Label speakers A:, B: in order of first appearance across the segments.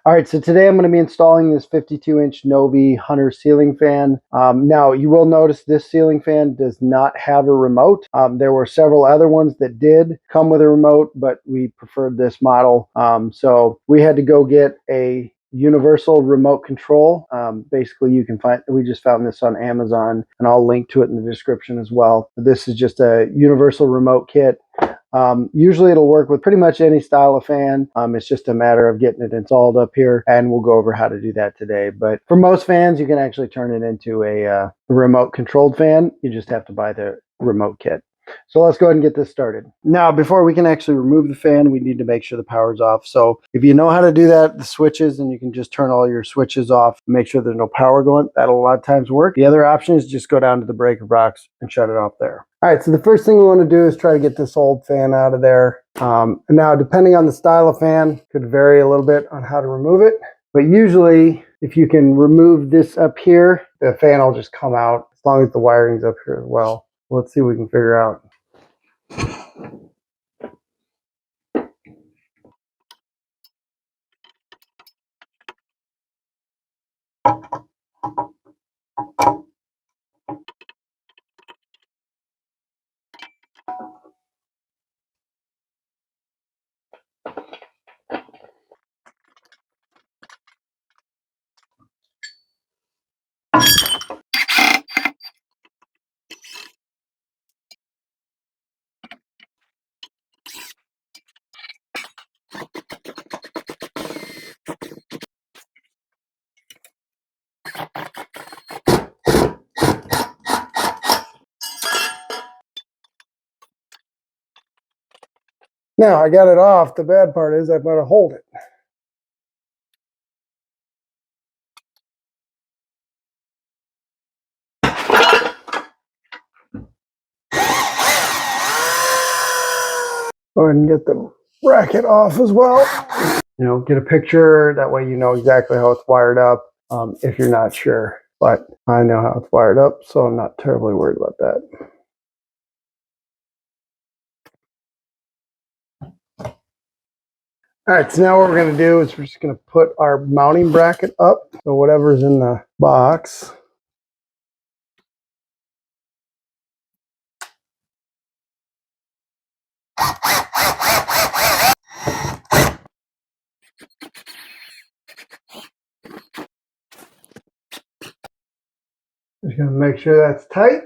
A: All right, so today I'm going to be installing this 52-inch Novi Hunter ceiling fan. Now, you will notice this ceiling fan does not have a remote. There were several other ones that did come with a remote, but we preferred this model. So we had to go get a universal remote control. Basically, you can find, we just found this on Amazon, and I'll link to it in the description as well. This is just a universal remote kit. Usually it'll work with pretty much any style of fan. It's just a matter of getting it installed up here, and we'll go over how to do that today. But for most fans, you can actually turn it into a remote controlled fan. You just have to buy the remote kit. So let's go ahead and get this started. Now, before we can actually remove the fan, we need to make sure the power's off. So if you know how to do that, the switches, and you can just turn all your switches off, make sure there's no power going, that'll a lot of times work. The other option is just go down to the breaker box and shut it off there. All right, so the first thing we want to do is try to get this old fan out of there. Now, depending on the style of fan, could vary a little bit on how to remove it. But usually, if you can remove this up here, the fan will just come out as long as the wiring's up here as well. Let's see what we can figure out. Now, I got it off. The bad part is I've got to hold it. Go ahead and get the bracket off as well. You know, get a picture. That way you know exactly how it's wired up if you're not sure. But I know how it's wired up, so I'm not terribly worried about that. All right, so now what we're going to do is we're just going to put our mounting bracket up. So whatever's in the box. Just going to make sure that's tight.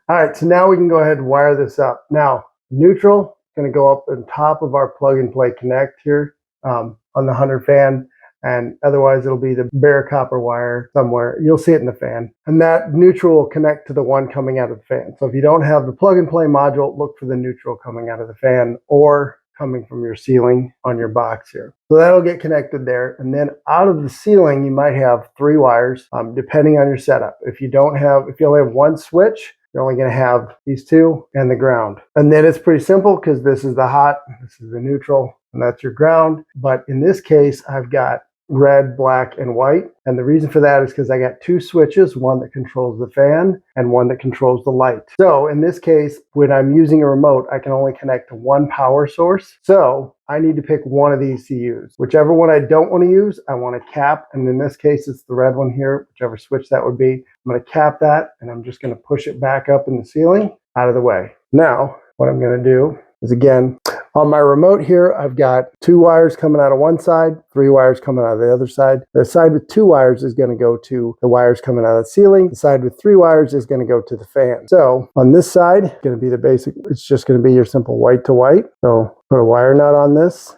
A: All right, so now we can go ahead and wire this up. Now, neutral is going to go up on top of our plug and play connect here on the Hunter fan. And otherwise it'll be the bare copper wire somewhere. You'll see it in the fan. And that neutral will connect to the one coming out of the fan. So if you don't have the plug and play module, look for the neutral coming out of the fan or coming from your ceiling on your box here. So that'll get connected there. And then out of the ceiling, you might have 3 wires, depending on your setup. If you only have one switch, you're only going to have these 2 and the ground. And then it's pretty simple because this is the hot, this is the neutral, and that's your ground. But in this case, I've got red, black, and white. And the reason for that is because I got 2 switches, one that controls the fan and one that controls the light. So in this case, when I'm using a remote, I can only connect to one power source. So I need to pick one of these to use. Whichever one I don't want to use, I want to cap. And in this case, it's the red one here, whichever switch that would be. I'm going to cap that, and I'm just going to push it back up in the ceiling out of the way. Now, what I'm going to do is, again, on my remote here, I've got 2 wires coming out of one side, 3 wires coming out of the other side. The side with 2 wires is going to go to the wires coming out of the ceiling. The side with 3 wires is going to go to the fan. So on this side, it's going to be the basic, it's just going to be your simple white to white. So put a wire nut on this.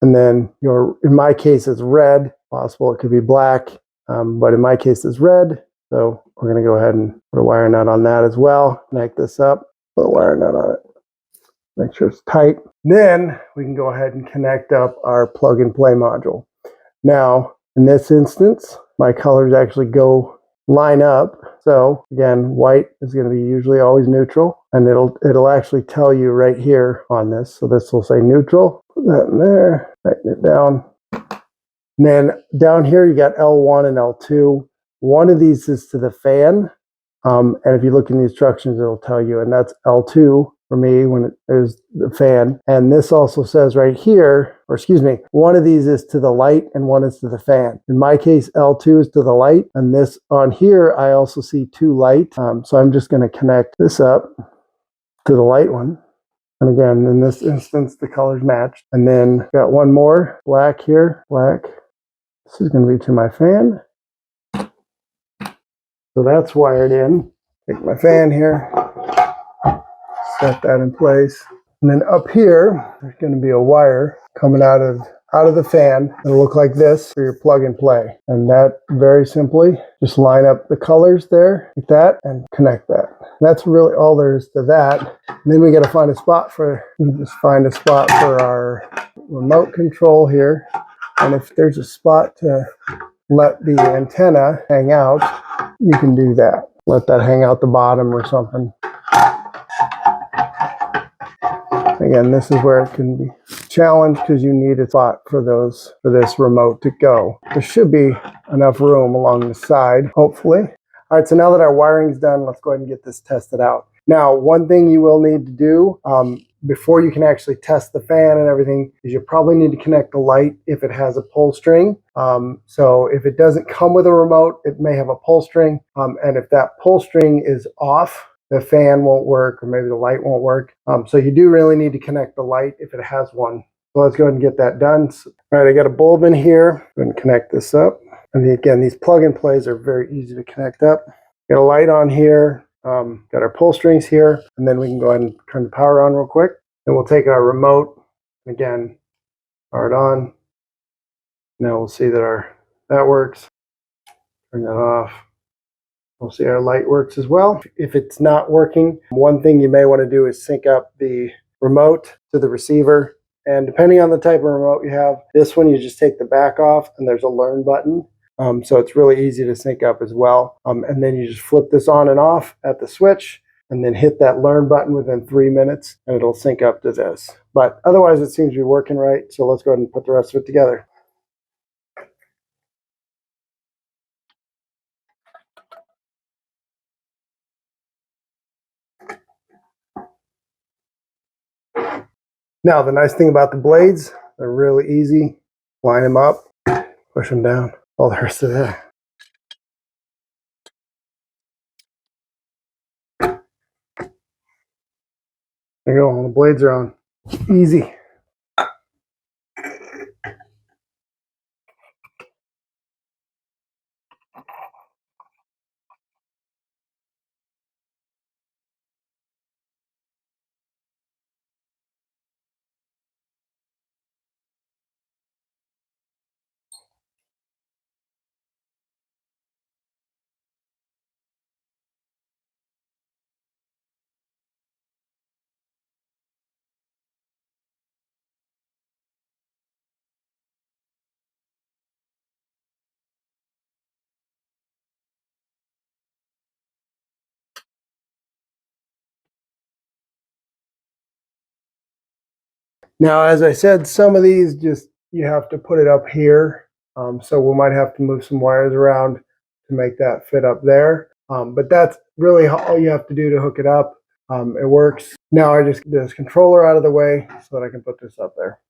A: And then in my case, it's red. Possible it could be black, but in my case, it's red. So we're going to go ahead and put a wire nut on that as well. Connect this up, put a wire nut on it. Make sure it's tight. Then we can go ahead and connect up our plug and play module. Now, in this instance, my colors actually line up. So again, white is going to be usually always neutral, and it'll actually tell you right here on this. So this will say neutral. Put that in there, tighten it down. And then down here, you got L1 and L2. One of these is to the fan. And if you look in the instructions, it'll tell you, and that's L2 for me when it is the fan. And this also says right here, or excuse me, one of these is to the light and one is to the fan. In my case, L2 is to the light, and this on here, I also see 2 light. So I'm just going to connect this up to the light one. And again, in this instance, the colors match. And then got one more black here, black. This is going to be to my fan. So that's wired in. Take my fan here, set that in place. And then up here, there's going to be a wire coming out of the fan. It'll look like this for your plug and play. And that very simply, just line up the colors there like that and connect that. And that's really all there is to that. And then we got to find a spot for our remote control here. And if there's a spot to let the antenna hang out, you can do that. Let that hang out the bottom or something. Again, this is where it can be challenged because you need a spot for this remote to go. There should be enough room along the side, hopefully. All right, so now that our wiring's done, let's go ahead and get this tested out. Now, one thing you will need to do before you can actually test the fan and everything is you probably need to connect the light if it has a pull string. So if it doesn't come with a remote, it may have a pull string. And if that pull string is off, the fan won't work, or maybe the light won't work. So you do really need to connect the light if it has one. So let's go ahead and get that done. All right, I got a bulb in here. Go ahead and connect this up. And again, these plug and plays are very easy to connect up. Got a light on here. Got our pull strings here, and then we can go ahead and turn the power on real quick. Then we'll take our remote, and again, power it on. Now we'll see that that works. Turn that off. We'll see our light works as well. If it's not working, one thing you may want to do is sync up the remote to the receiver. And depending on the type of remote you have, this one you just take the back off and there's a learn button. So it's really easy to sync up as well. And then you just flip this on and off at the switch and then hit that learn button within 3 minutes and it'll sync up to this. But otherwise it seems to be working right. So let's go ahead and put the rest of it together. Now, the nice thing about the blades, they're really easy. Line them up, push them down, all the rest of that. There you go, all the blades are on. Easy. Now, as I said, some of these you have to put it up here. So we might have to move some wires around to make that fit up there. But that's really all you have to do to hook it up. It works. Now I just get this controller out of the way so that I can put this up there.